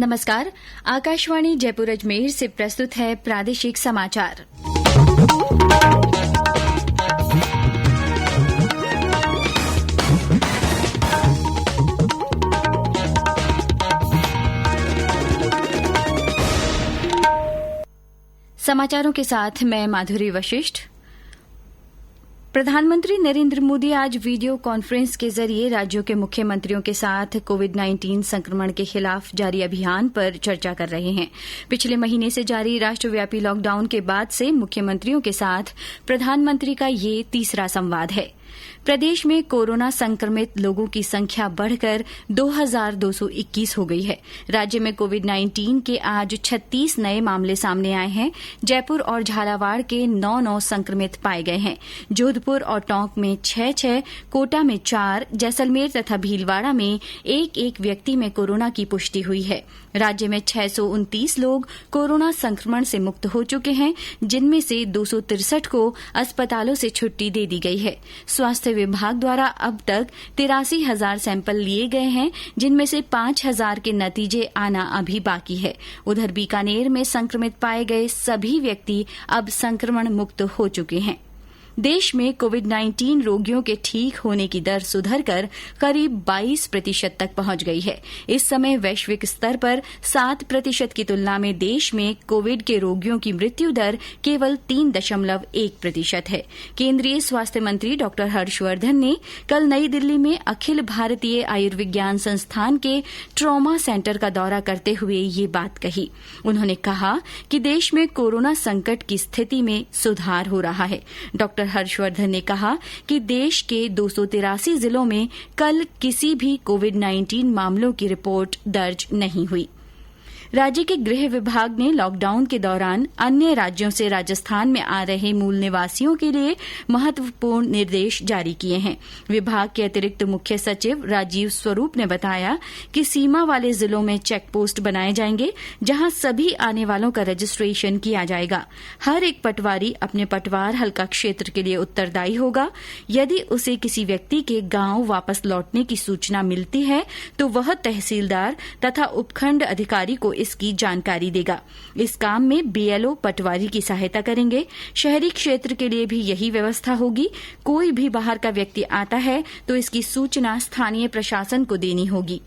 नमस्कार। आकाशवाणी जयपुर अजमेर से प्रस्तुत है प्रादेशिक समाचार। समाचारों के साथ मैं माधुरी वशिष्ठ। प्रधानमंत्री नरेंद्र मोदी आज वीडियो कॉन्फ्रेंस के जरिए राज्यों के मुख्यमंत्रियों के साथ कोविड-19 संक्रमण के खिलाफ जारी अभियान पर चर्चा कर रहे हैं। पिछले महीने से जारी राष्ट्रव्यापी लॉकडाउन के बाद से मुख्यमंत्रियों के साथ प्रधानमंत्री का ये तीसरा संवाद है। प्रदेश में कोरोना संक्रमित लोगों की संख्या बढ़कर 2221 हो गई है। राज्य में कोविड-19 के आज 36 नए मामले सामने आए हैं। जयपुर और झालावाड़ के 9 संक्रमित पाए गए हैं। जोधपुर और टोंक में 6, कोटा में 4, जैसलमेर तथा भीलवाड़ा में 1 व्यक्ति में कोरोना की पुष्टि हुई है। राज्य में 629 लोग कोरोना संक्रमण से मुक्त हो चुके हैं, जिनमें से 263 को अस्पतालों से छुट्टी दे दी गई है। स्वास्थ्य विभाग द्वारा अब तक 83,000 सैंपल लिए गए हैं, जिनमें से 5,000 के नतीजे आना अभी बाकी है। उधर बीकानेर में संक्रमित पाए गए सभी व्यक्ति अब संक्रमण मुक्त हो चुके हैं। देश में कोविड-19 रोगियों के ठीक होने की दर सुधरकर करीब 22% तक पहुंच गई है। इस समय वैश्विक स्तर पर 7% की तुलना में देश में कोविड के रोगियों की मृत्यु दर केवल 3.1% है। केंद्रीय स्वास्थ्य मंत्री डॉ हर्षवर्धन ने कल नई दिल्ली में अखिल भारतीय आयुर्विज्ञान संस्थान के ट्रॉमा सेंटर का दौरा करते हुए ये बात कही। उन्होंने कहा कि देश में कोरोना संकट की स्थिति में सुधार हो रहा है। डॉ हर्षवर्धन ने कहा कि देश के 283 जिलों में कल किसी भी कोविड-19 मामलों की रिपोर्ट दर्ज नहीं हुई। राज्य के गृह विभाग ने लॉकडाउन के दौरान अन्य राज्यों से राजस्थान में आ रहे मूल निवासियों के लिए महत्वपूर्ण निर्देश जारी किए हैं। विभाग के अतिरिक्त मुख्य सचिव राजीव स्वरूप ने बताया कि सीमा वाले जिलों में चेक पोस्ट बनाए जाएंगे, जहां सभी आने वालों का रजिस्ट्रेशन किया जाएगा। हर एक पटवारी अपने पटवार हल्का क्षेत्र के लिए उत्तरदायी होगा। यदि उसे किसी व्यक्ति के गांव वापस लौटने की सूचना मिलती है तो वह तहसीलदार तथा उपखंड अधिकारी को इसकी जानकारी देगा। इस काम में बीएलओ पटवारी की सहायता करेंगे। शहरी क्षेत्र के लिए भी यही व्यवस्था होगी। कोई भी बाहर का व्यक्ति आता है तो इसकी सूचना स्थानीय प्रशासन को देनी होगी।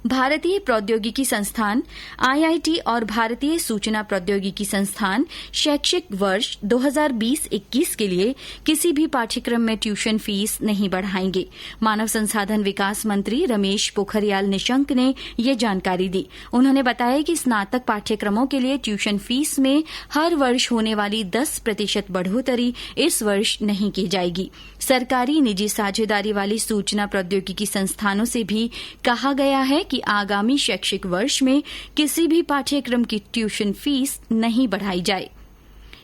भारतीय प्रौद्योगिकी संस्थान आईआईटी और भारतीय सूचना प्रौद्योगिकी संस्थान शैक्षिक वर्ष 2020-21 के लिए किसी भी पाठ्यक्रम में ट्यूशन फीस नहीं बढ़ाएंगे। मानव संसाधन विकास मंत्री रमेश पोखरियाल निशंक ने ये जानकारी दी। उन्होंने बताया कि स्नातक पाठ्यक्रमों के लिए ट्यूशन फीस में हर वर्ष होने वाली 10% बढ़ोतरी इस वर्ष नहीं की जाएगी। सरकारी निजी साझेदारी वाली सूचना प्रौद्योगिकी संस्थानों से भी कहा गया है कि आगामी शैक्षिक वर्ष में किसी भी पाठ्यक्रम की ट्यूशन फीस नहीं बढ़ाई जाए।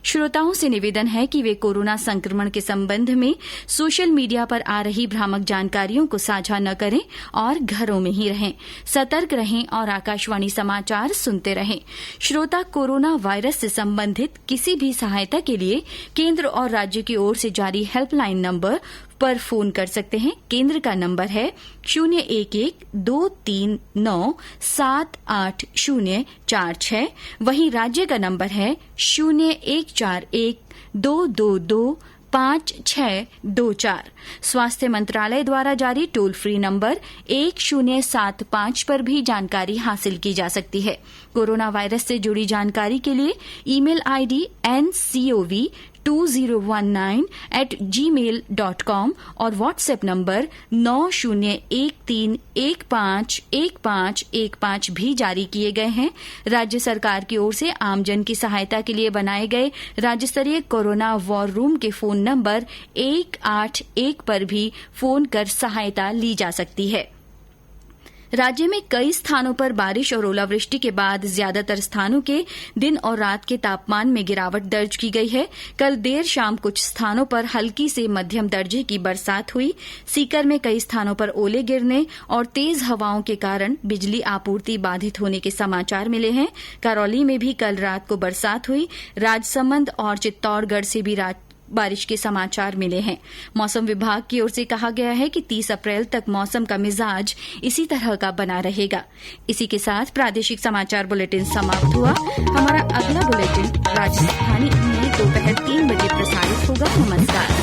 श्रोताओं से निवेदन है कि वे कोरोना संक्रमण के संबंध में सोशल मीडिया पर आ रही भ्रामक जानकारियों को साझा न करें और घरों में ही रहें। सतर्क रहें और आकाशवाणी समाचार सुनते रहें। श्रोता कोरोना वायरस से संबंधित किसी भी सहायता के लिए केंद्र और राज्य की ओर से जारी हेल्पलाइन नंबर पर फोन कर सकते हैं। केंद्र का नंबर है 011-239-78046। वहीं राज्य का नंबर है 0141-222-5624। स्वास्थ्य मंत्रालय द्वारा जारी टोल फ्री नंबर 1075 पर भी जानकारी हासिल की जा सकती है। कोरोना वायरस से जुड़ी जानकारी के लिए ईमेल आईडी ncov2019@gmail.com और व्हाट्सएप नंबर 9013151515 भी जारी किए गए हैं। राज्य सरकार की ओर से आमजन की सहायता के लिए बनाए गए राज्य स्तरीय कोरोना वॉर रूम के फोन नंबर 181 पर भी फोन कर सहायता ली जा सकती है। राज्य में कई स्थानों पर बारिश और ओलावृष्टि के बाद ज्यादातर स्थानों के दिन और रात के तापमान में गिरावट दर्ज की गई है। कल देर शाम कुछ स्थानों पर हल्की से मध्यम दर्जे की बरसात हुई। सीकर में कई स्थानों पर ओले गिरने और तेज हवाओं के कारण बिजली आपूर्ति बाधित होने के समाचार मिले हैं। करौली में भी कल रात को बरसात हुई। राजसमंद और चित्तौड़गढ़ से भी बारिश के समाचार मिले हैं। मौसम विभाग की ओर से कहा गया है कि 30 अप्रैल तक मौसम का मिजाज इसी तरह का बना रहेगा। इसी के साथ प्रादेशिक समाचार बुलेटिन समाप्त हुआ। हमारा अगला बुलेटिन राजस्थानी में दोपहर 3 बजे प्रसारित होगा। नमस्कार।